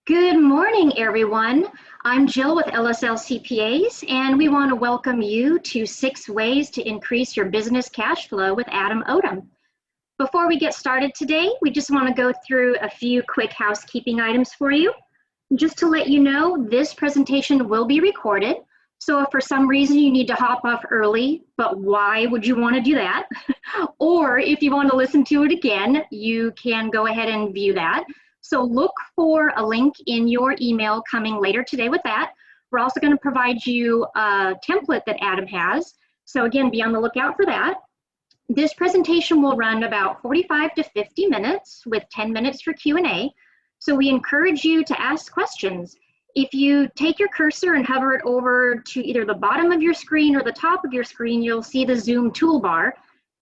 Good morning, everyone. I'm Jill with LSL CPAs, and we want to welcome you to 6 Ways to Increase Your Business Cash Flow with Odom. Before we get started today, we just want to go through a few quick housekeeping items for you. Just to let you know, this presentation will be recorded, so if for some reason you need to hop off early, but why would you want to do that? Or if you want to listen to it again, you can go ahead and view that. So look for a link in your email coming later today with that. We're also going to provide you a template that Odom has. So again, be on the lookout for that. This presentation will run about 45 to 50 minutes with 10 minutes for Q&A. So we encourage you to ask questions. If you take your cursor and hover it over to either the bottom of your screen or the top of your screen, you'll see the Zoom toolbar.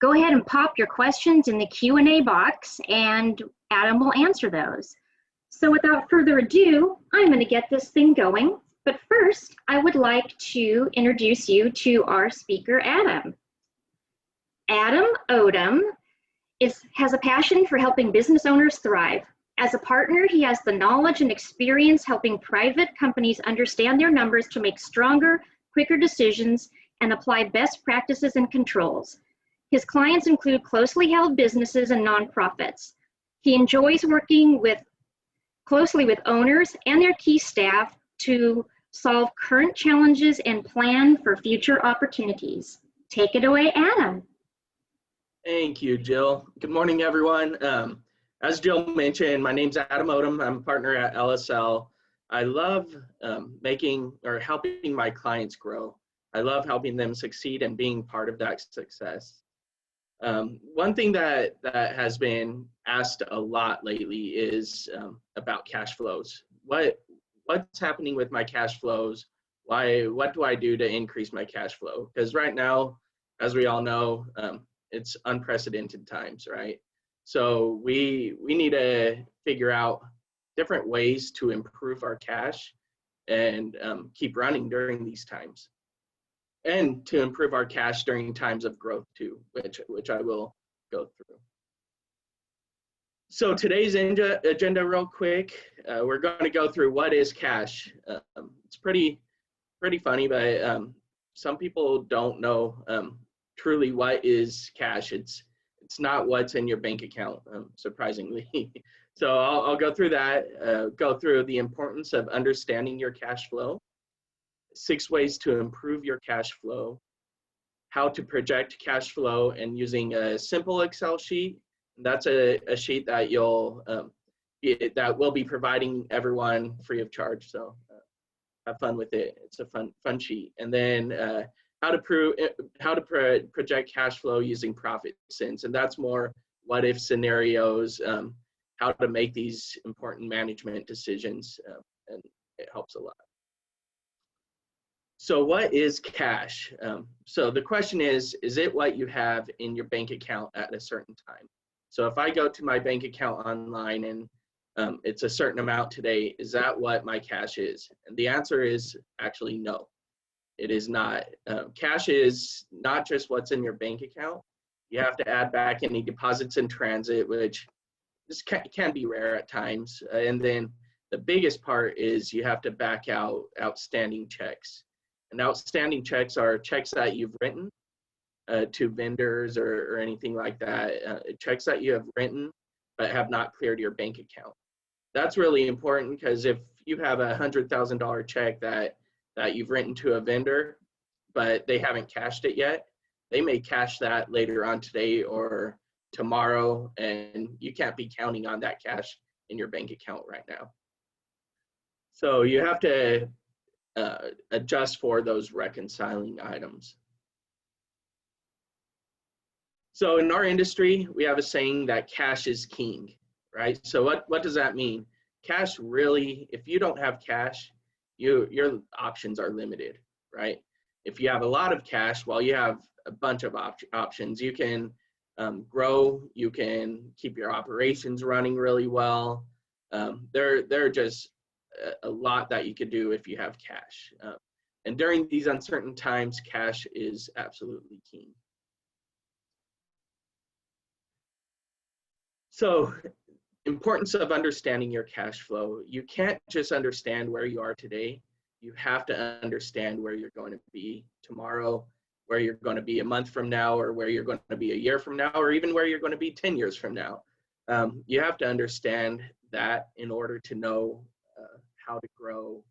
Go ahead and pop your questions in the Q&A box and Odom will answer those. So without further ado, I'm going to get this thing going. But first, I would like to introduce you to our speaker, Odom. Odom has a passion for helping business owners thrive. As a partner, he has the knowledge and experience helping private companies understand their numbers to make stronger, quicker decisions and apply best practices and controls. His clients include closely held businesses and nonprofits. He enjoys working closely with owners and their key staff to solve current challenges and plan for future opportunities. Take it away, Odom. Thank you, Jill. Good morning, everyone. As Jill mentioned, my name's Odom. I'm a partner at LSL. I love helping my clients grow. I love helping them succeed and being part of that success. One thing that has been asked a lot lately is about cash flows. What's happening with my cash flows? What do I do to increase my cash flow? Because right now, as we all know, it's unprecedented times, right? So we need to figure out different ways to improve our cash and keep running during these times. And to improve our cash during times of growth too, which I will go through. So today's agenda real quick, we're going to go through what is cash. It's pretty funny, but some people don't know truly what is cash. It's not what's in your bank account, surprisingly. So I'll go through that, go through the importance of understanding your cash flow, 6 ways to improve your cash flow, how to project cash flow and using a simple Excel sheet. That's a sheet that that we'll be providing everyone free of charge. So have fun with it. It's a fun sheet. And then how to project cash flow using profit sense. And that's more what if scenarios, how to make these important management decisions, and it helps a lot. So what is cash? So the question is it what you have in your bank account at a certain time? So if I go to my bank account online and it's a certain amount today, is that what my cash is? And the answer is actually no, it is not. Cash is not just what's in your bank account. You have to add back any deposits in transit, which can be rare at times. And then the biggest part is you have to back out outstanding checks. And outstanding checks are checks that you've written to vendors or anything like that, checks that you have written but have not cleared your bank account. That's really important because if you have a $100,000 check that you've written to a vendor, but they haven't cashed it yet, they may cash that later on today or tomorrow, and you can't be counting on that cash in your bank account right now. So you have to adjust for those reconciling items. So in our industry, we have a saying that cash is king, right? So what does that mean? Cash really, if you don't have cash, your options are limited, right? If you have a lot of cash, well, you have a bunch of options. You can grow, you can keep your operations running really well. There are just a lot that you could do if you have cash. And during these uncertain times, cash is absolutely key. So importance of understanding your cash flow. You can't just understand where you are today. You have to understand where you're going to be tomorrow, where you're going to be a month from now, or where you're going to be a year from now, or even where you're going to be 10 years from now. You have to understand that in order to know how to grow,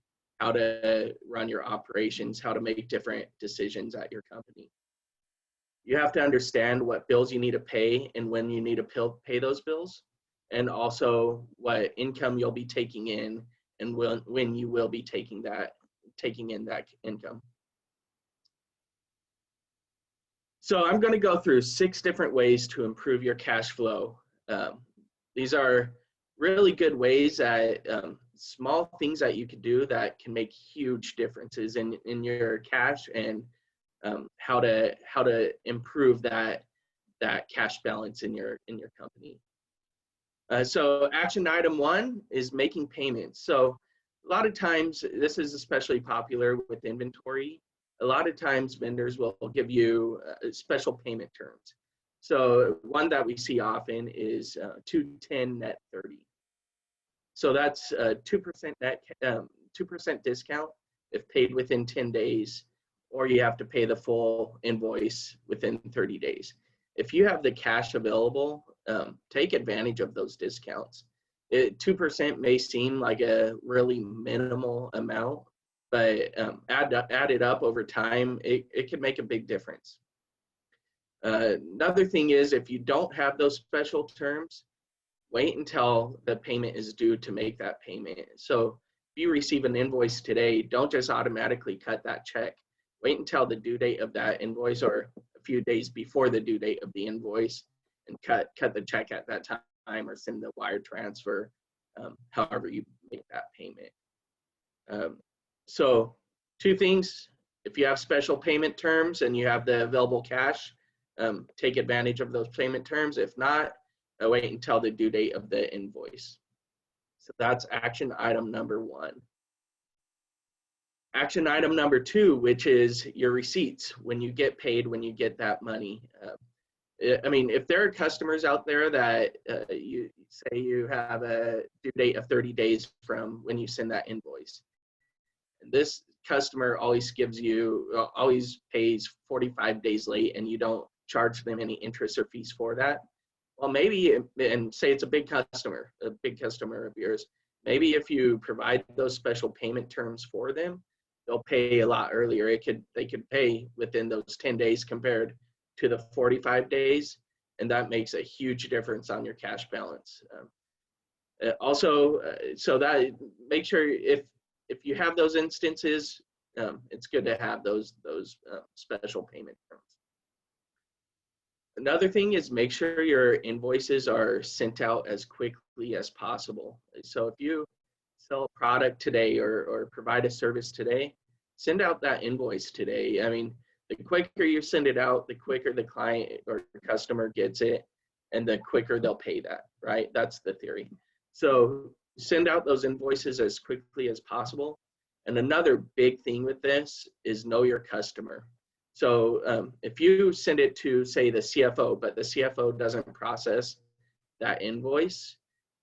how to run your operations, how to make different decisions at your company. You have to understand what bills you need to pay and when you need to pay those bills, and also what income you'll be taking in and when you will be taking in that income. So I'm going to go through 6 different ways to improve your cash flow. These are really good ways that small things that you could do that can make huge differences in your cash, and how to improve that cash balance in your company. So action item 1 is making payments. So a lot of times, this is especially popular with inventory. A lot of times vendors will give you special payment terms. So one that we see often is 210 net 30. So that's 2% net 2% discount if paid within 10 days, or you have to pay the full invoice within 30 days. If you have the cash available, take advantage of those discounts. 2% may seem like a really minimal amount, but add it up over time, it can make a big difference. Another thing is, if you don't have those special terms, wait until the payment is due to make that payment. So if you receive an invoice today, don't just automatically cut that check. Wait until the due date of that invoice, or a few days before the due date of the invoice, and cut the check at that time, or send the wire transfer, however you make that payment. So 2 things: if you have special payment terms and you have the available cash, take advantage of those payment terms. If not, wait until the due date of the invoice. So that's action item number 1. Action item number 2, which is your receipts. When you get paid, when you get that money. I mean, if there are customers out there that you say you have a due date of 30 days from when you send that invoice, and this customer always pays 45 days late, and you don't charge them any interest or fees for that. Well, maybe, and say it's a big customer of yours, maybe if you provide those special payment terms for them, they'll pay a lot earlier. They could pay within those 10 days compared to the 45 days, and that makes a huge difference on your cash balance. Also, so that make sure if you have those instances, it's good to have those special payment terms. Another thing is, make sure your invoices are sent out as quickly as possible. So if you sell a product today or provide a service today, send out that invoice today. I mean, the quicker you send it out, the quicker the client or customer gets it, and the quicker they'll pay that, right? That's the theory. So send out those invoices as quickly as possible. And another big thing with this is know your customer. So if you send it to, say, the CFO, but the CFO doesn't process that invoice,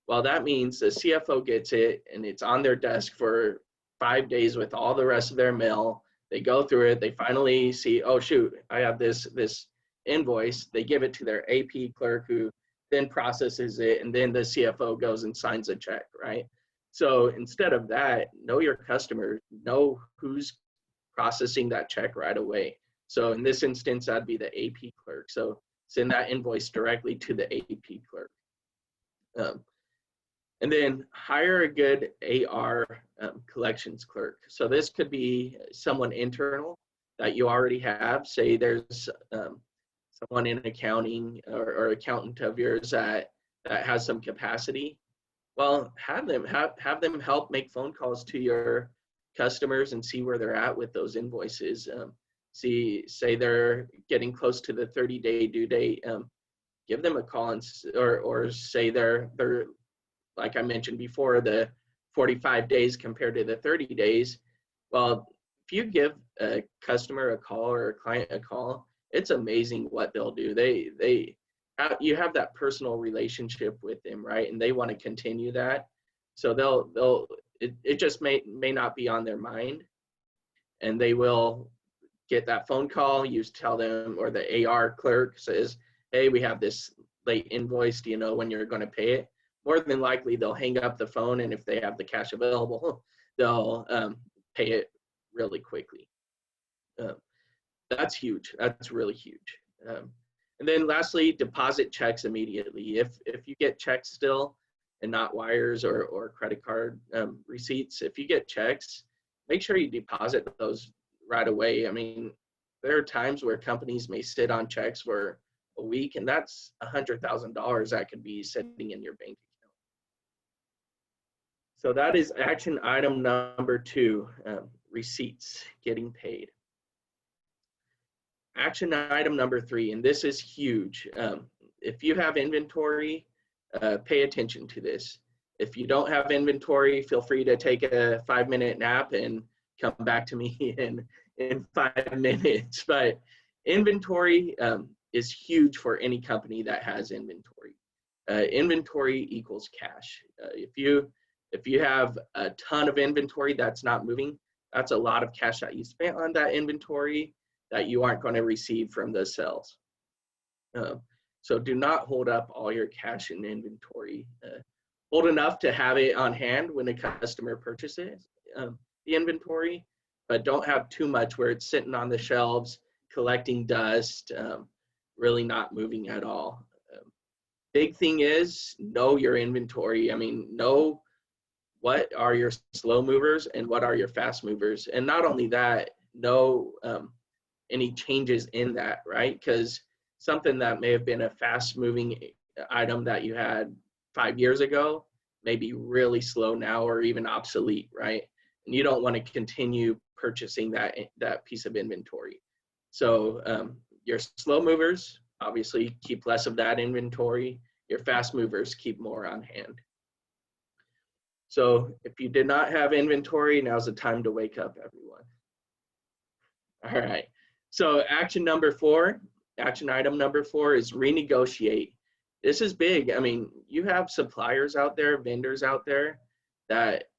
well, that means the CFO gets it and it's on their desk for 5 days with all the rest of their mail. They go through it. They finally see, oh, shoot, I have this invoice. They give it to their AP clerk, who then processes it, and then the CFO goes and signs a check, right? So instead of that, know your customer, know who's processing that check right away. So in this instance, that'd be the AP clerk. So send that invoice directly to the AP clerk. And then hire a good AR collections clerk. So this could be someone internal that you already have. Say there's someone in accounting or accountant of yours that has some capacity. Well, have them help make phone calls to your customers and see where they're at with those invoices. Say they're getting close to the 30-day due date. Give them a call, or say they're like I mentioned before, the 45 days compared to the 30 days. Well, if you give a customer a call or a client a call, it's amazing what they'll do. They you have that personal relationship with them, right? And they want to continue that. So it just may not be on their mind, and they will get that phone call. You tell them, or the AR clerk says, hey, we have this late invoice. Do you know when you're going to pay it? More than likely, they'll hang up the phone, and if they have the cash available, they'll pay it really quickly. That's huge. That's really huge. And then lastly, deposit checks immediately. If you get checks still and not wires or credit card receipts, if you get checks, make sure you deposit those right away. I mean, there are times where companies may sit on checks for a week, and that's $100,000 that could be sitting in your bank account. So that is action item number 2, receipts, getting paid. Action item number 3, and this is huge. If you have inventory, pay attention to this. If you don't have inventory, feel free to take a 5-minute nap and come back to me in 5 minutes. But inventory is huge for any company that has inventory. Inventory equals cash. If you have a ton of inventory that's not moving, that's a lot of cash that you spent on that inventory that you aren't going to receive from the sales. So do not hold up all your cash in inventory. Hold enough to have it on hand when a customer purchases the inventory, but don't have too much where it's sitting on the shelves, collecting dust, really not moving at all. Big thing is know your inventory. I mean, know what are your slow movers and what are your fast movers. And not only that, know any changes in that, right? Because something that may have been a fast moving item that you had 5 years ago may be really slow now or even obsolete, right? And you don't want to continue purchasing that piece of inventory. So your slow movers, obviously keep less of that inventory. Your fast movers, keep more on hand. So if you did not have inventory, now's the time to wake up, everyone. All right. So action item number 4 is renegotiate. This is big. I mean, you have suppliers out there, vendors out there that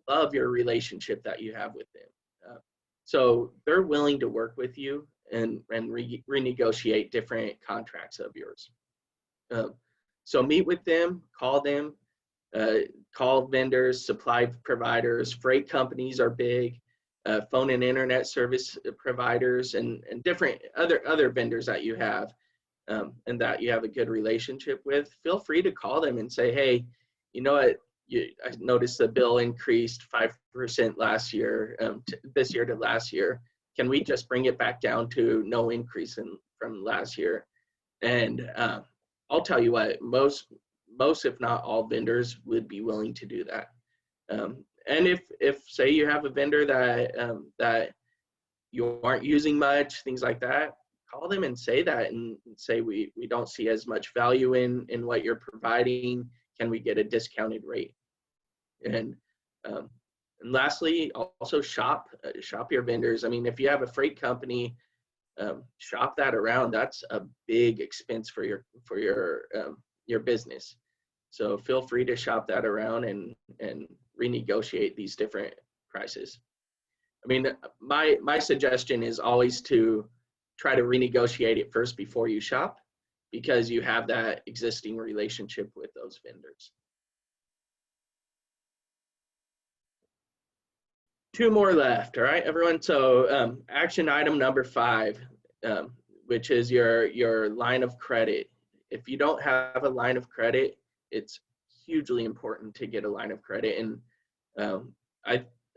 love your relationship that you have with them. So they're willing to work with you and renegotiate different contracts of yours. So meet with them, call vendors, supply providers, freight companies are big. Phone and internet service providers and different other vendors that you have and that you have a good relationship with, feel free to call them and say, hey, you know what, I noticed the bill increased 5% last year, this year to last year. Can we just bring it back down to no increase from last year? And I'll tell you what, most if not all vendors would be willing to do that. And if say you have a vendor that you aren't using much, things like that, call them and say that and say we don't see as much value in what you're providing. Can we get a discounted rate? And lastly, also shop your vendors. I mean, if you have a freight company, shop that around. That's a big expense for your business. So feel free to shop that around and renegotiate these different prices. I mean, my suggestion is always to try to renegotiate it first before you shop, because you have that existing relationship with those vendors. 2 more left, all right, everyone? So action item number 5, which is your line of credit. If you don't have a line of credit, it's hugely important to get a line of credit. And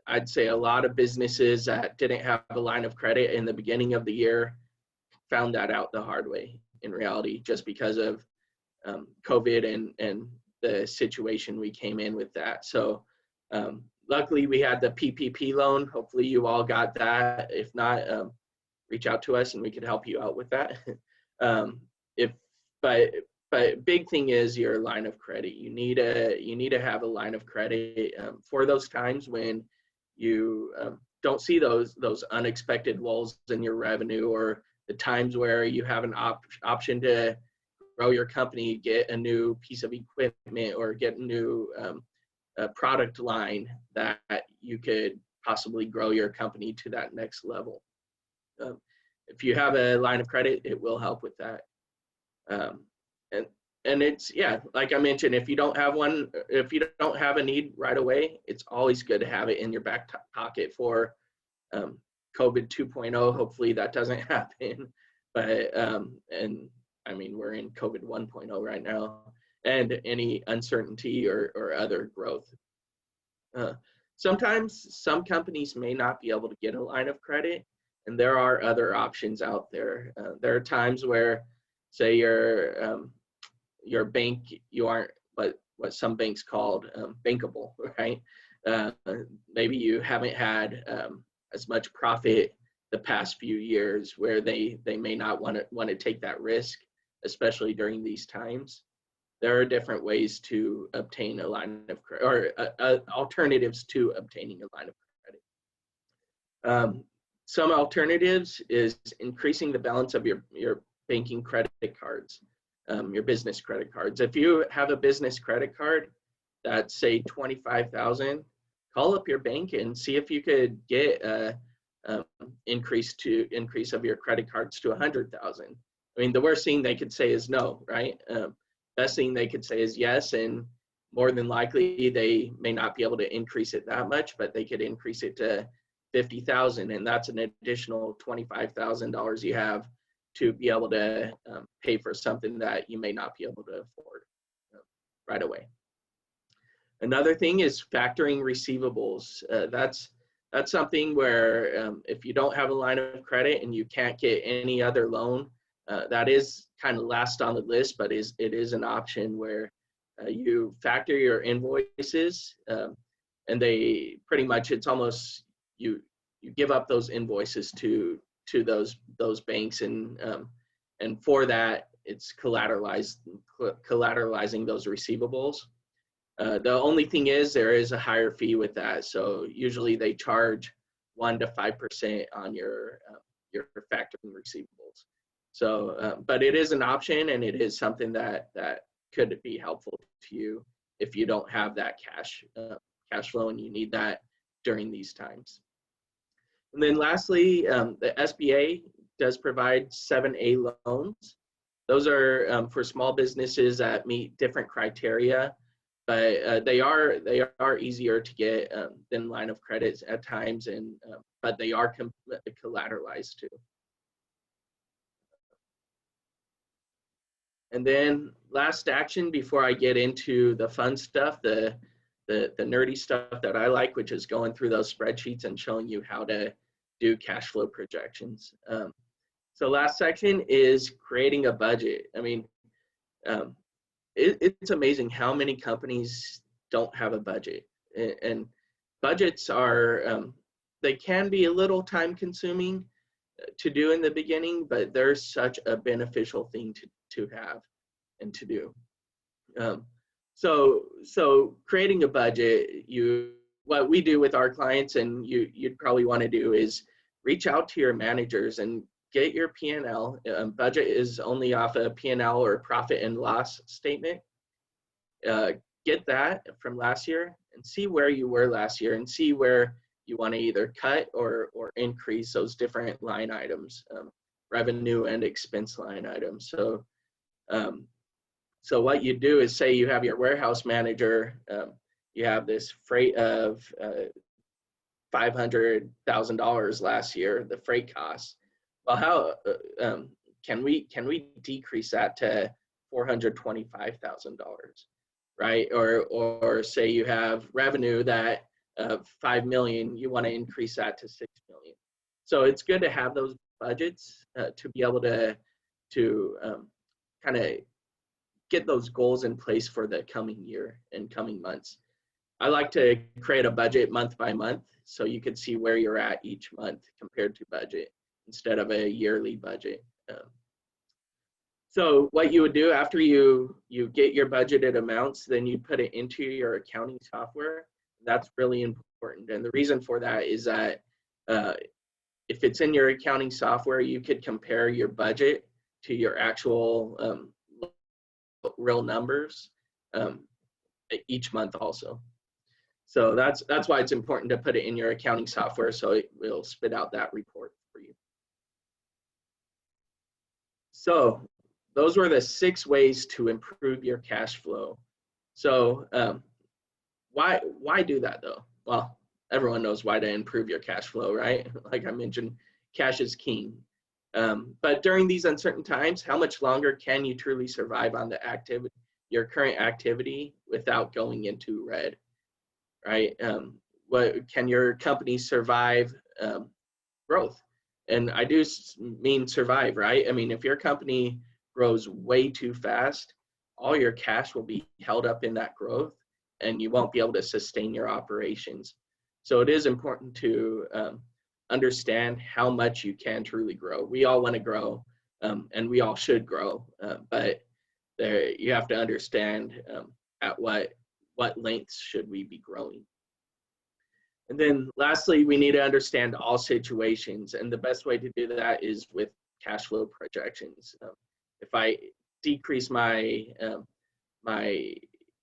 I'd say a lot of businesses that didn't have a line of credit in the beginning of the year found that out the hard way in reality, just because of COVID and the situation we came in with that. So luckily we had the PPP loan. Hopefully you all got that. If not, reach out to us and we could help you out with that. But big thing is your line of credit. You need to have a line of credit for those times when you don't see those unexpected lulls in your revenue, or the times where you have an option to grow your company, get a new piece of equipment, or get a new product line that you could possibly grow your company to that next level. If you have a line of credit, it will help with that. And it's, yeah, like I mentioned, if you don't have one, if you don't have a need right away, it's always good to have it in your back pocket for COVID 2.0. Hopefully that doesn't happen. But, and I mean, we're in COVID 1.0 right now, and any uncertainty or other growth. Sometimes some companies may not be able to get a line of credit, and there are other options out there. There are times where, say, your bank, you aren't what some banks called bankable, right? Maybe you haven't had as much profit the past few years, where they may not want to take that risk, especially during these times. There are different ways to obtain a line of credit, or alternatives to obtaining a line of credit. Some alternatives is increasing the balance of your banking credit cards, your business credit cards. If you have a business credit card that's, say, $25,000, call up your bank and see if you could get a increase of your credit cards to 100,000. I mean, the worst thing they could say is no, right? Best thing they could say is yes, and more than likely they may not be able to increase it that much, but they could increase it to 50,000, and that's an additional $25,000 you have to be able to pay for something that you may not be able to afford right away. Another thing is factoring receivables. That's something where if you don't have a line of credit and you can't get any other loan, that is kind of last on the list, but it is an option where you factor your invoices, and they pretty much, it's almost you give up those invoices to those banks, and for that it's collateralizing those receivables. The only thing is there is a higher fee with that, so usually they charge 1 to 5% on your factoring receivables. So, but it is an option, and it is something that could be helpful to you if you don't have that cash flow and you need that during these times. And then lastly, the SBA does provide 7A loans. Those are for small businesses that meet different criteria, but they are easier to get than line of credits at times, and but they are collateralized too. And then last action before I get into the fun stuff, the nerdy stuff that I like, which is going through those spreadsheets and showing you how to do cash flow projections. So last section is creating a budget. I mean, it's amazing how many companies don't have a budget, and budgets are, they can be a little time consuming to do in the beginning, but they're such a beneficial thing to have and to do. So creating a budget, what we do with our clients, and you'd probably want to do, is reach out to your managers and get your P&L. Budget is only off a P&L or profit and loss statement. Get that from last year and see where you were last year, and see where you want to either cut or increase those different line items, revenue and expense line items. So so what you do is, say you have your warehouse manager, you have this freight of $500,000 last year, the freight costs. Well, how can we decrease that to $425,000, right? Or say you have revenue that of 5 million, you want to increase that to 6 million. So it's good to have those budgets to be able to kind of get those goals in place for the coming year and coming months. I like to create a budget month by month, so you can see where you're at each month compared to budget, instead of a yearly budget. So what you would do after you get your budgeted amounts, then you put it into your accounting software. That's really important. And the reason for that is that if it's in your accounting software, you could compare your budget to your actual real numbers each month also. So that's why it's important to put it in your accounting software, so it will spit out that report for you. So those were the 6 ways to improve your cash flow. So why do that though? Well, everyone knows why to improve your cash flow, right? Like I mentioned, cash is king. But during these uncertain times, how much longer can you truly survive on the activity, your current activity, without going into red, right? What can your company survive growth? And I do mean survive, right? I mean, if your company grows way too fast, all your cash will be held up in that growth, and you won't be able to sustain your operations. So it is important to understand how much you can truly grow. We all want to grow, and we all should grow, but you have to understand at what lengths should we be growing. And then lastly, we need to understand all situations, and the best way to do that is with cash flow projections. If I decrease my my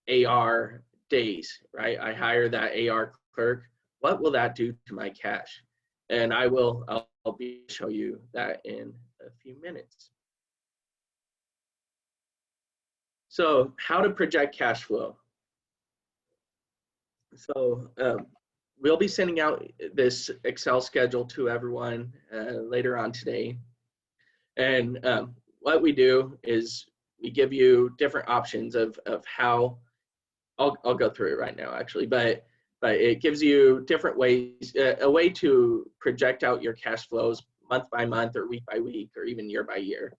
AR days, right? I hire that AR clerk. What will that do to my cash? And I'll show you that in a few minutes. So how to project cash flow. So we'll be sending out this Excel schedule to everyone later on today. And what we do is we give you different options of how, I'll go through it right now actually, but it gives you different ways, a way to project out your cash flows month by month or week by week or even year by year.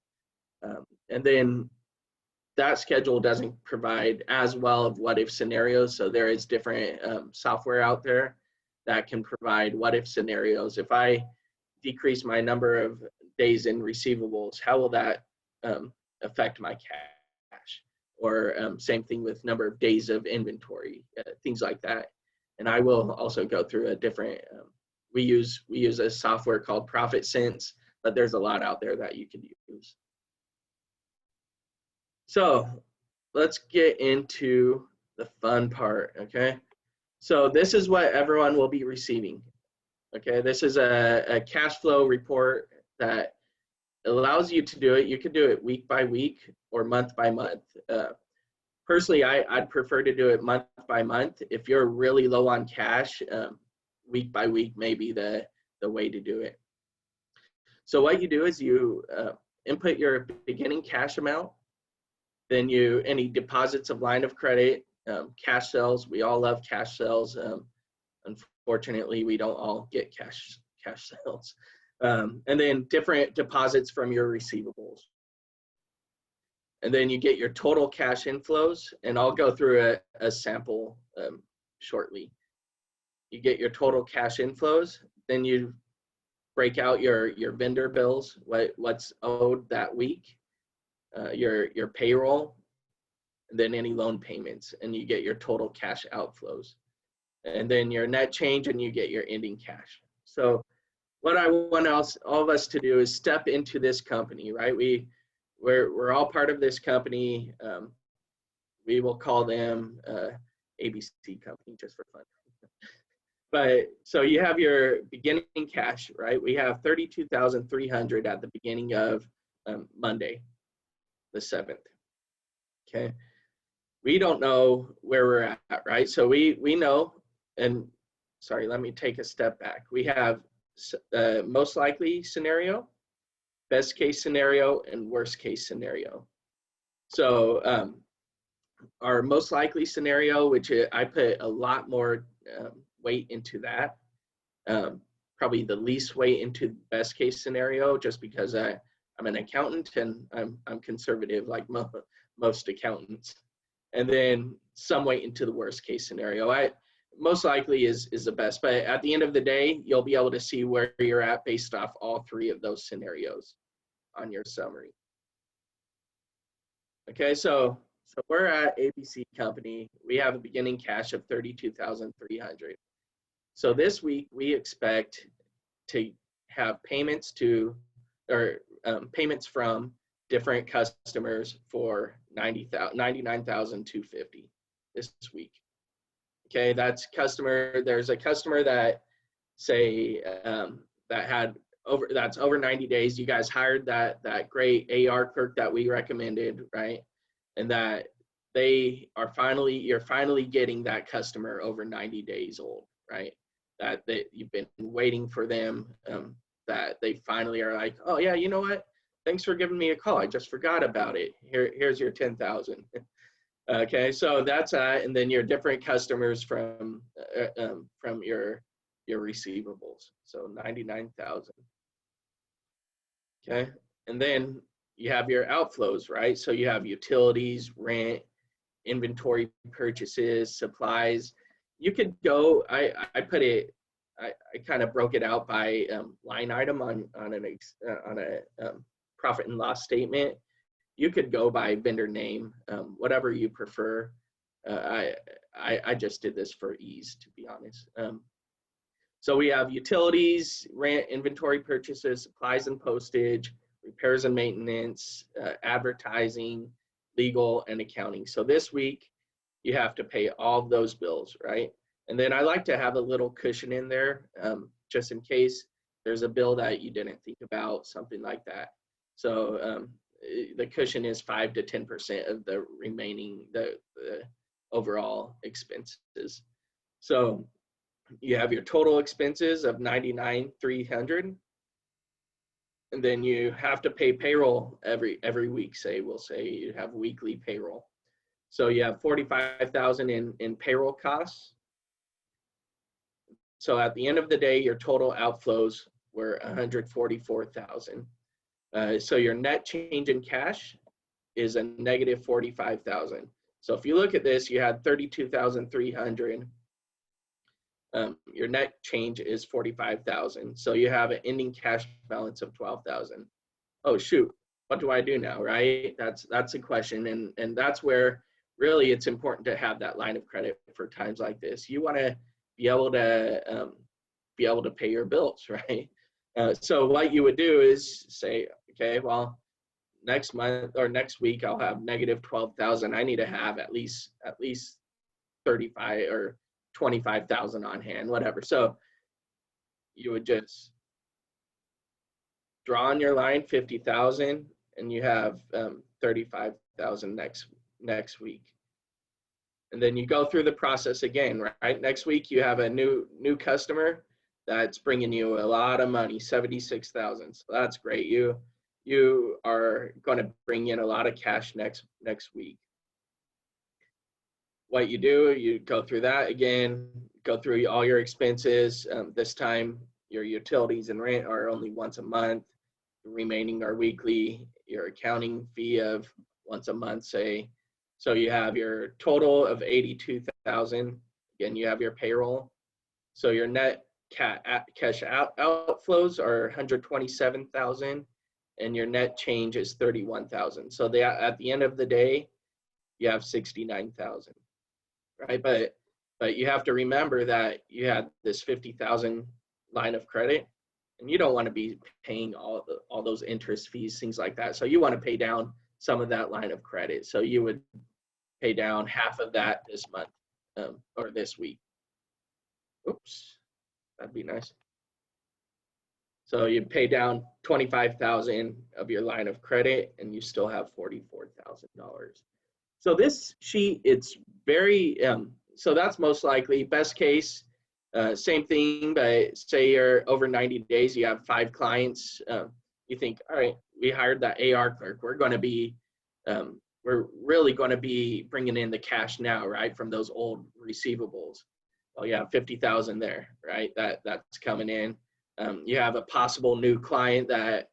And then that schedule doesn't provide as well of what if scenarios. So there is different software out there that can provide what if scenarios. If I decrease my number of days in receivables, how will that affect my cash? Or same thing with number of days of inventory, things like that. And I will also go through a different, we use a software called Profit Sense, but there's a lot out there that you can use. So let's get into the fun part, okay? So this is what everyone will be receiving, okay? This is a cash flow report that allows you to do it. You can do it week by week or month by month. Personally, I'd prefer to do it month by month. If you're really low on cash, week by week may be the way to do it. So what you do is you input your beginning cash amount, then any deposits of line of credit, cash sales. We all love cash sales. Unfortunately, we don't all get cash sales. And then different deposits from your receivables. And then you get your total cash inflows, and I'll go through a sample shortly. You get your total cash inflows, then you break out your vendor bills, what's owed that week, your payroll, and then any loan payments, and you get your total cash outflows. And then your net change, and you get your ending cash. So what I want all of us to do is step into this company, right? We're all part of this company. We will call them ABC company just for fun. But so you have your beginning cash, right? We have $32,300 at the beginning of Monday, the 7th. Okay. We don't know where we're at, right? So we know, and sorry, let me take a step back. We have most likely scenario, best case scenario, and worst case scenario. So our most likely scenario, which I put a lot more weight into that, probably the least weight into best case scenario, just because I'm an accountant and I'm conservative like most accountants. And then some weight into the worst case scenario. Most likely is the best, but at the end of the day, you'll be able to see where you're at based off all 3 of those scenarios on your summary. Okay, so we're at ABC Company. We have a beginning cash of $32,300. So this week we expect to have payments payments from different customers for $99,250 this week. Okay, that's customer. There's a customer that say that's over 90 days. You guys hired that great AR clerk that we recommended, right? And that you're finally getting that customer over 90 days old, right? That you've been waiting for them, that they finally are like, oh yeah, you know what? Thanks for giving me a call. I just forgot about it. Here's your 10,000. Okay, so that's and then your different customers from your receivables. So 99,000. Okay, and then you have your outflows, right? So you have utilities, rent, inventory purchases, supplies. You could go. I kind of broke it out by line item on a profit and loss statement. You could go by vendor name, whatever you prefer. I just did this for ease, to be honest. So we have utilities, rent, inventory purchases, supplies and postage, repairs and maintenance, advertising, legal, and accounting. So this week, you have to pay all of those bills, right? And then I like to have a little cushion in there, just in case there's a bill that you didn't think about, something like that. So the cushion is 5 to 10% of the remaining, the overall expenses. So you have your total expenses of $99,300, and then you have to pay payroll every week. We'll say you have weekly payroll. So you have $45,000 in payroll costs. So at the end of the day, your total outflows were $144,000. So your net change in cash is a negative $45,000. So if you look at this, you had $32,300. Your net change is $45,000. So you have an ending cash balance of $12,000. Oh shoot, what do I do now, right? That's a question, and that's where really it's important to have that line of credit for times like this. You want to be able to pay your bills, right? So what you would do is say, okay, well, next month or next week I'll have negative 12,000. I need to have at least 35 or 25,000 on hand, whatever. So you would just draw on your line 50,000, and you have 35,000 next week. And then you go through the process again, right? Next week you have a new customer that's bringing you a lot of money, 76,000. So that's great. You are going to bring in a lot of cash next week. What you do, you go through that again, go through all your expenses. This time your utilities and rent are only once a month. The remaining are weekly. Your accounting fee of once a month, say. So you have your total of 82,000. Again, you have your payroll. So your net cash outflows are 127,000, and your net change is 31,000. So at the end of the day, you have 69,000, right? But you have to remember that you had this 50,000 line of credit, and you don't want to be paying all those interest fees, things like that. So you want to pay down some of that line of credit. So you would pay down half of that this month or this week. Oops, that'd be nice. So you pay down 25,000 of your line of credit, and you still have $44,000. So this sheet, it's very, so that's most likely best case. Same thing, but say you're over 90 days, you have 5 clients. You think, all right, we hired that AR clerk. We're really going to be bringing in the cash now, right, from those old receivables. Well, you have 50,000 there, right? That's coming in. You have a possible new client that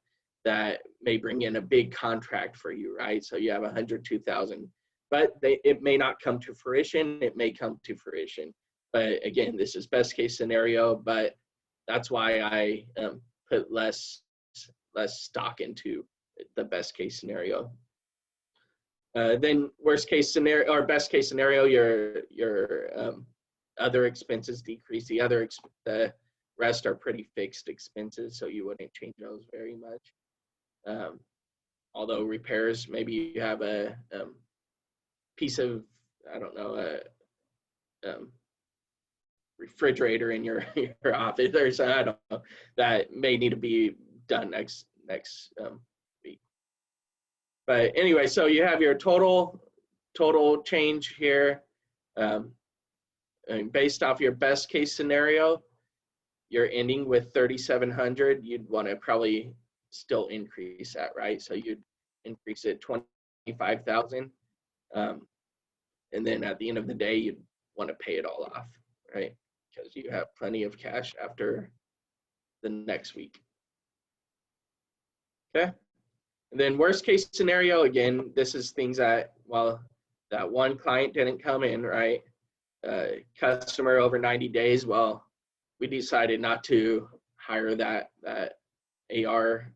may bring in a big contract for you, right? So you have 102,000, but it may not come to fruition. It may come to fruition. But again, this is best case scenario, but that's why I put less stock into the best case scenario. Then worst case scenario or best case scenario, your other expenses decrease. The rest are pretty fixed expenses, so you wouldn't change those very much. Although repairs, maybe you have a piece of, I don't know, refrigerator in your office or something, I don't know, that may need to be done next week. But anyway, so you have your total change here. And based off your best case scenario, you're ending with 3,700. You'd want to probably still increase that, right? So you'd increase it 25,000, and then at the end of the day, you'd want to pay it all off, right? Because you have plenty of cash after the next week. Okay. And then worst case scenario, again, this is things that, well, that one client didn't come in, right? Customer over 90 days, well, we decided not to hire that AR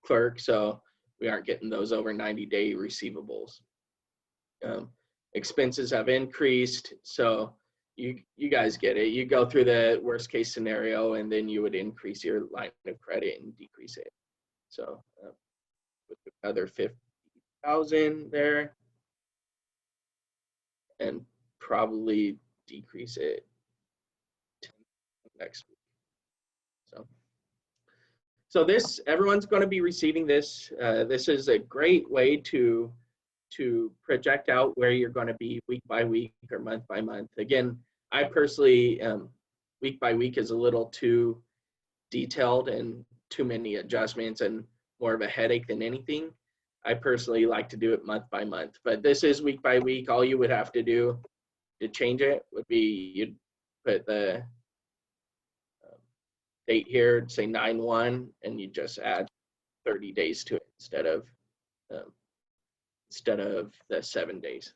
clerk, so we aren't getting those over 90-day receivables. Expenses have increased, so you guys get it. You go through the worst case scenario, and then you would increase your line of credit and decrease it. So with another 50,000 there, and probably decrease it next week. So this, everyone's going to be receiving this. This is a great way to project out where you're going to be week by week or month by month. Again, I personally, week by week is a little too detailed and too many adjustments and more of a headache than anything. I personally like to do it month by month, but this is week by week. All you would have to do to change it would be you'd put the date here, say 9/1, and you just add 30 days to it instead of the 7 days.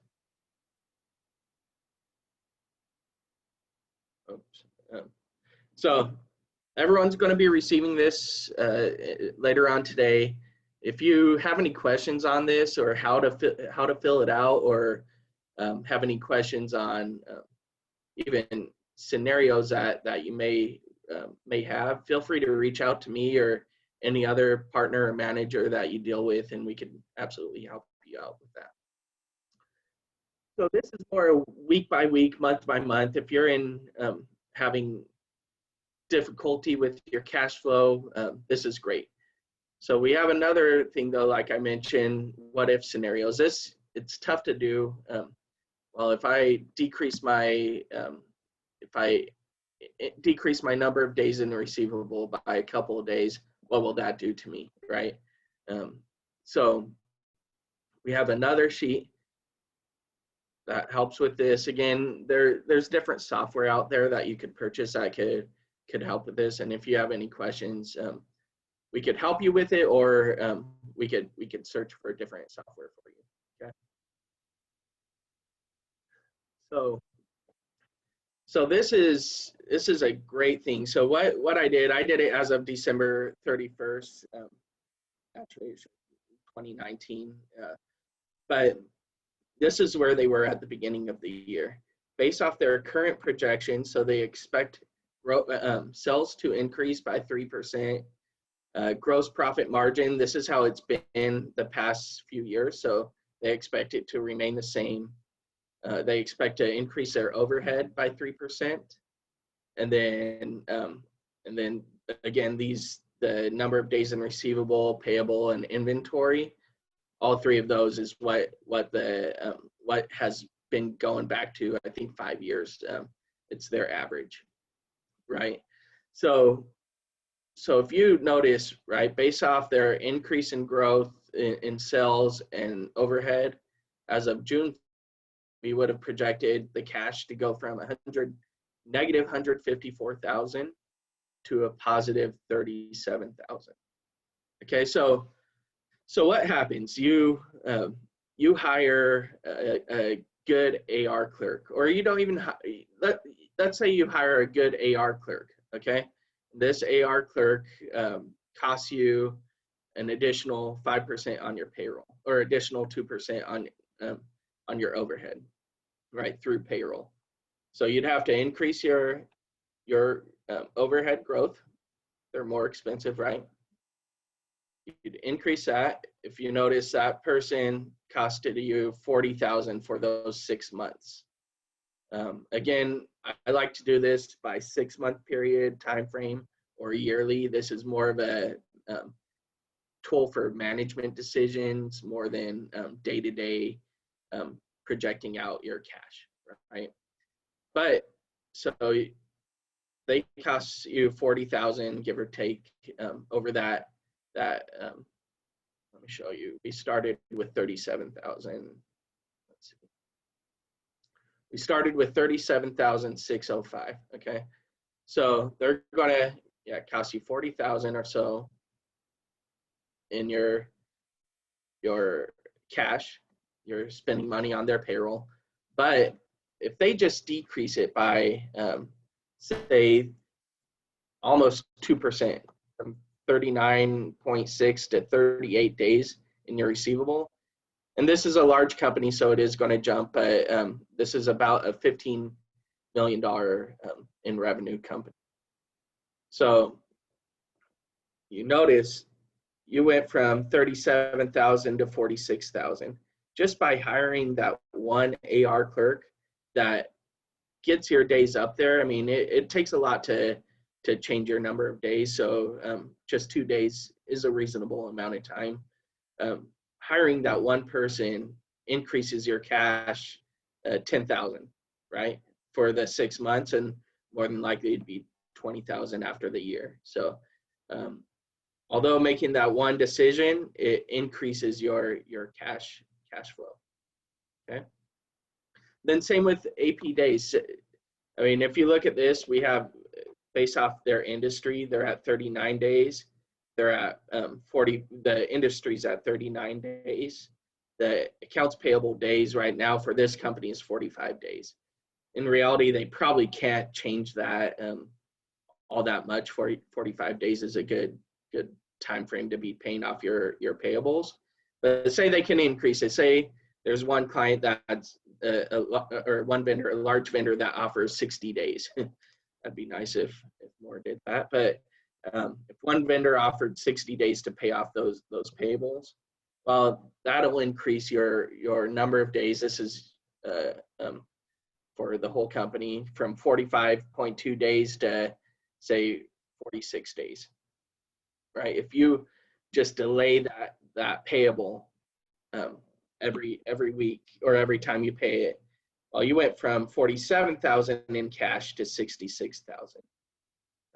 Oops. So everyone's going to be receiving this later on today. If you have any questions on this or how to fill it out, or have any questions on even scenarios that you may have, feel free to reach out to me or any other partner or manager that you deal with, and we can absolutely help you out with that. So this is more week by week, month by month. If you're in having difficulty with your cash flow, this is great. So we have another thing though, like I mentioned, what if scenarios. It's tough to do. Well, if I decrease my decrease my number of days in the receivable by a couple of days, what will that do to me, right? So we have another sheet that helps with this. Again, there's different software out there that you could purchase that could help with this. And if you have any questions, we could help you with it, or we could search for a different software for you. Okay. So this is a great thing. So what I did it as of December 31st, actually 2019, but this is where they were at the beginning of the year. Based off their current projections, so they expect sales to increase by 3%. Gross profit margin, this is how it's been the past few years, so they expect it to remain the same. They expect to increase their overhead by 3%, and then again, the number of days in receivable, payable, and inventory, all three of those is what has been going back to, I think, 5 years. It's their average, right? So if you notice, right, based off their increase in growth in sales and overhead, as of June, we would have projected the cash to go from negative 154,000 to a positive 37,000. Okay, so what happens? You hire a good AR clerk, or you don't even let's say you hire a good AR clerk. Okay, this AR clerk costs you an additional 5% on your payroll, or additional 2% on your overhead, right, through payroll. So you'd have to increase your overhead growth. They're more expensive, right? you'd increase that. If you notice that person costed you $40,000 for those 6 months. Again, I like to do this by 6-month period time frame or yearly. This is more of a tool for management decisions more than day-to-day projecting out your cash, right? But so they cost you $40,000, give or take, over that. Let me show you. We started with 37,000. Let's see. We started with 37,605. Okay, so they're gonna cost you 40,000 or so in your cash. You're spending money on their payroll, but if they just decrease it by say almost 2%, from 39.6 to 38 days in your receivable. And this is a large company, so it is going to jump, but this is about a $15 million in revenue company. So you notice you went from 37,000 to 46,000 just by hiring that one AR clerk that gets your days up there. I mean, it takes a lot to change your number of days. So just 2 days is a reasonable amount of time. Hiring that one person increases your cash 10,000, right, for the 6 months, and more than likely it'd be 20,000 after the year. So although making that one decision, it increases your cash flow. Okay. Then same with AP days. I mean, if you look at this, we have, based off their industry, they're at 39 days. They're at 40, the industry's at 39 days. The accounts payable days right now for this company is 45 days. In reality, they probably can't change that all that much. 45 days is a good time frame to be paying off your payables. But say they can increase it. Say there's one client that's or one vendor, a large vendor that offers 60 days. That'd be nice if more did that. But if one vendor offered 60 days to pay off those payables, well, that'll increase your number of days. This is for the whole company, from 45.2 days to say 46 days, right? If you just delay that payable every week or every time you pay it, well, you went from 47,000 in cash to 66,000,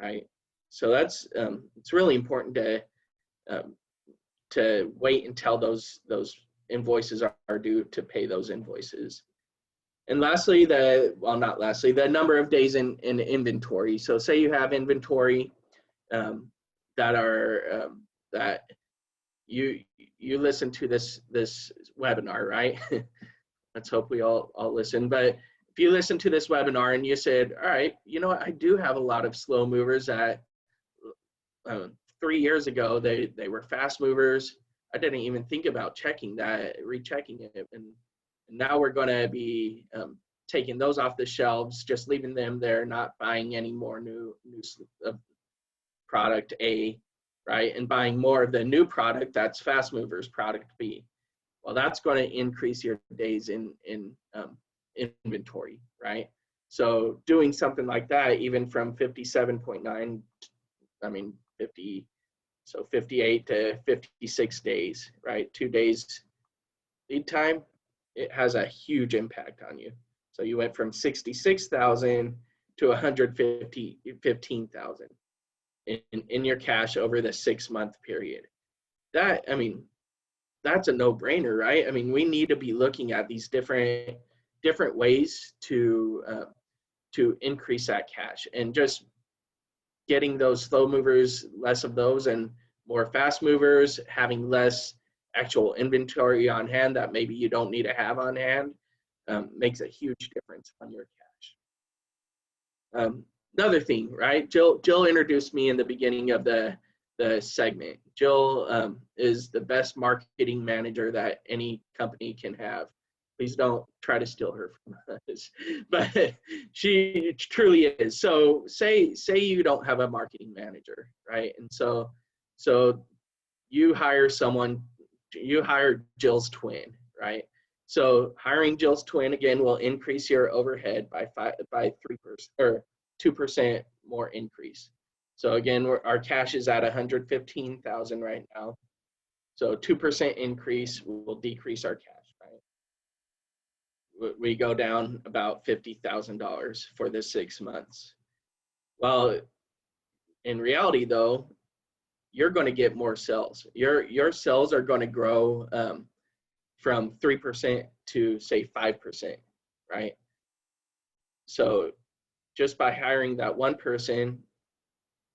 right? So that's it's really important to wait until those invoices are due to pay those invoices. And lastly, the number of days in inventory. So say you have inventory that are that you listen to this webinar, right? Let's hope we all listen. But if you listen to this webinar and you said, all right, you know what, I do have a lot of slow movers that 3 years ago, they were fast movers. I didn't even think about rechecking it. And now we're going to be taking those off the shelves, just leaving them there, not buying any more new product A, right? And buying more of the new product that's fast movers, product B. Well, that's going to increase your days in inventory, right? So doing something like that, even from 57.9, 58 to 56 days, right? 2 days lead time, it has a huge impact on you. So you went from 66,000 to 115,000 in your cash over the 6-month period. That, I mean, that's a no-brainer, right? I mean, we need to be looking at these different ways to increase that cash, and just getting those slow movers, less of those, and more fast movers, having less actual inventory on hand that maybe you don't need to have on hand, makes a huge difference on your cash. Another thing, right? Jill introduced me in the beginning of the segment. Jill is the best marketing manager that any company can have. Please don't try to steal her from us, but she truly is. So say you don't have a marketing manager, right? And so you hire someone, you hire Jill's twin, right? So hiring Jill's twin again will increase your overhead by 3% or 2% more increase. So again, our cash is at 115,000 right now. So 2% increase will decrease our cash, right? We go down about $50,000 for the 6 months. Well, in reality though, you're going to get more sales. Your sales are going to grow from 3% to say 5%, right? So just by hiring that one person,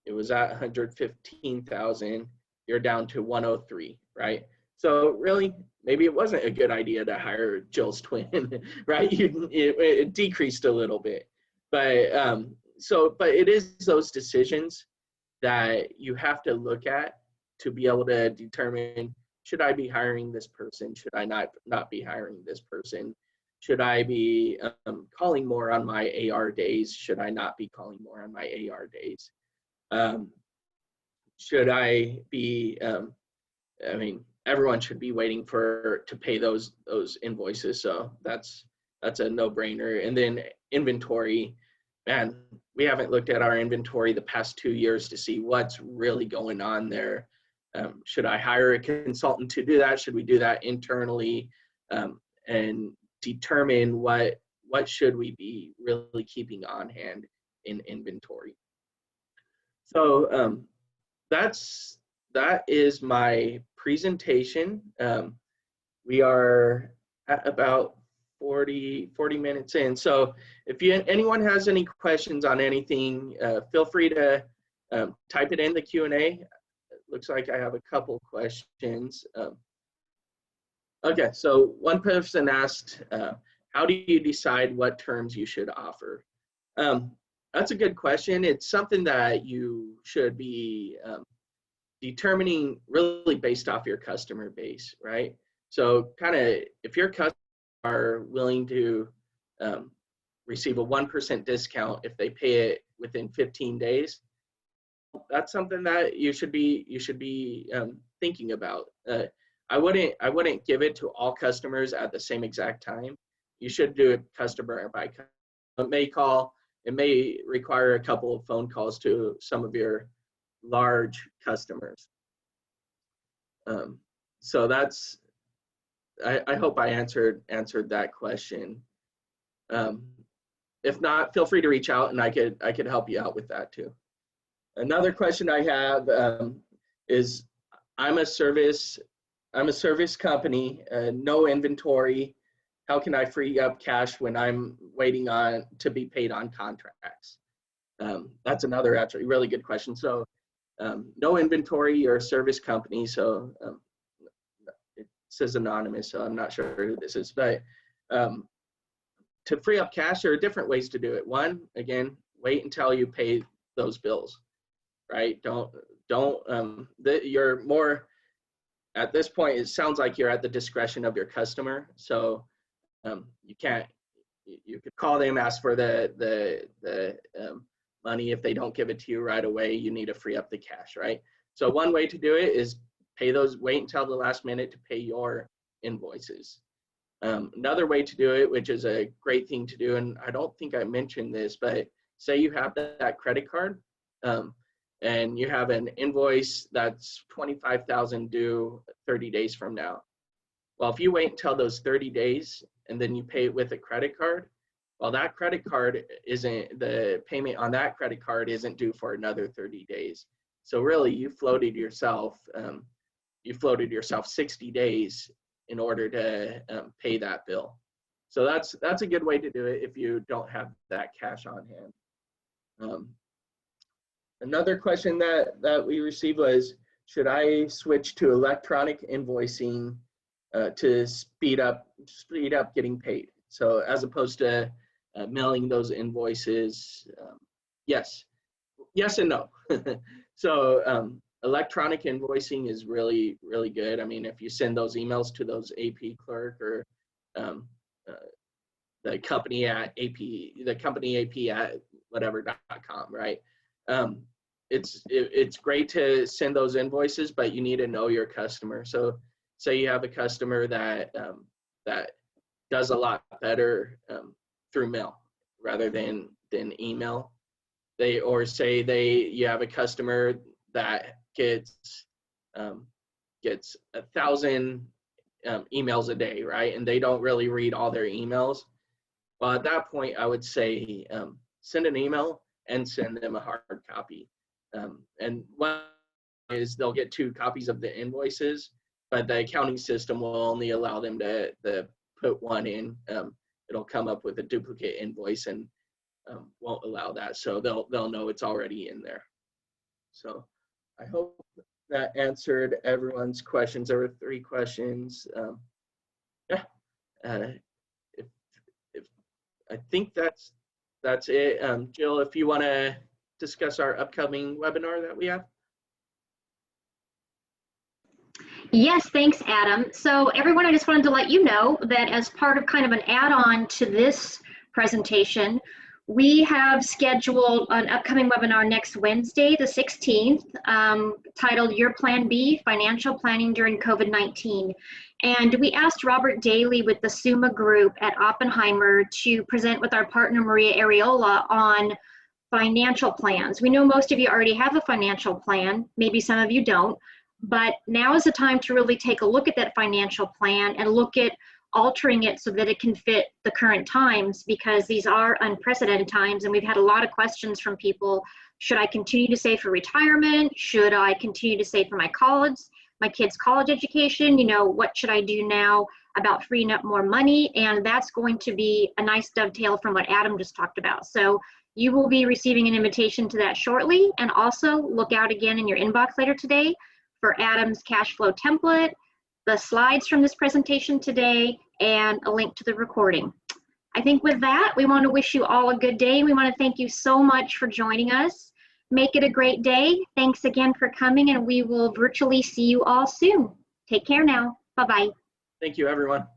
it was at 115,000, you're down to 103, right? So really, maybe it wasn't a good idea to hire Jill's twin, right? It decreased a little bit, but but it is those decisions that you have to look at to be able to determine, should I be hiring this person? Should I not be hiring this person? Should I be calling more on my AR days? Should I not be calling more on my AR days? Should I be, I mean, everyone should be waiting to pay those invoices. So that's a no-brainer. And then inventory, man, we haven't looked at our inventory the past 2 years to see what's really going on there. Should I hire a consultant to do that? Should we do that internally? And determine what should we be really keeping on hand in inventory. So that is my presentation. We are at about 40 minutes in. So if anyone has any questions on anything, feel free to type it in the Q&A. It looks like I have a couple questions. Okay, so one person asked, how do you decide what terms you should offer? That's a good question. It's something that you should be determining really based off your customer base, right? So kind of if your customers are willing to receive a 1% discount if they pay it within 15 days, that's something that you should be thinking about. I wouldn't give it to all customers at the same exact time. You should do it customer by customer. It may require a couple of phone calls to some of your large customers. So that's, I hope I answered that question. If not, feel free to reach out and I could help you out with that too. Another question I have is, I'm a service company, no inventory. How can I free up cash when I'm waiting to be paid on contracts? That's another actually really good question. So no inventory, you're a service company, so it says anonymous, so I'm not sure who this is, but to free up cash, there are different ways to do it. One, again, wait until you pay those bills, right? You're more, at this point, it sounds like you're at the discretion of your customer, so you could call them, ask for the money. If they don't give it to you right away, you need to free up the cash, right? So one way to do it is wait until the last minute to pay your invoices. Another way to do it, which is a great thing to do, and I don't think I mentioned this, but say you have that credit card and you have an invoice that's $25,000 due 30 days from now. Well, if you wait until those 30 days and then you pay it with a credit card, well, that credit card the payment on that credit card isn't due for another 30 days. So really, you floated yourself 60 days in order to pay that bill. So that's a good way to do it if you don't have that cash on hand. Another question that we received was, should I switch to electronic invoicing to speed up getting paid? So as opposed to mailing those invoices, yes and no. So electronic invoicing is really, really good. I mean, if you send those emails to those AP clerk or the company AP at whatever.com, right? it's great to send those invoices, but you need to know your customer. So say you have a customer that that does a lot better through mail rather than email. You have a customer that gets 1,000 emails a day, right? And they don't really read all their emails. Well, at that point, I would say send an email and send them a hard copy. And one is they'll get 2 copies of the invoices, but the accounting system will only allow them to put 1 in. It'll come up with a duplicate invoice and won't allow that. So they'll know it's already in there. So I hope that answered everyone's questions. There were 3 questions. Yeah. If I think that's it. Jill, if you want to discuss our upcoming webinar that we have. Yes, thanks, Adam. So everyone, I just wanted to let you know that as part of kind of an add-on to this presentation, we have scheduled an upcoming webinar next Wednesday, the 16th, titled Your Plan B, Financial Planning During COVID-19. And we asked Robert Daly with the SUMA group at Oppenheimer to present with our partner Maria Areola on financial plans. We know most of you already have a financial plan, maybe some of you don't, but now is the time to really take a look at that financial plan and look at altering it so that it can fit the current times, because these are unprecedented times and we've had a lot of questions from people. Should I continue to save for retirement? Should I continue to save for my kids' college education? You know, what should I do now about freeing up more money? And that's going to be a nice dovetail from what Adam just talked about. So you will be receiving an invitation to that shortly, and also look out again in your inbox later today for Adam's cash flow template, the slides from this presentation today, and a link to the recording. I think with that, we want to wish you all a good day. We want to thank you so much for joining us. Make it a great day. Thanks again for coming, and we will virtually see you all soon. Take care now. Bye-bye. Thank you, everyone.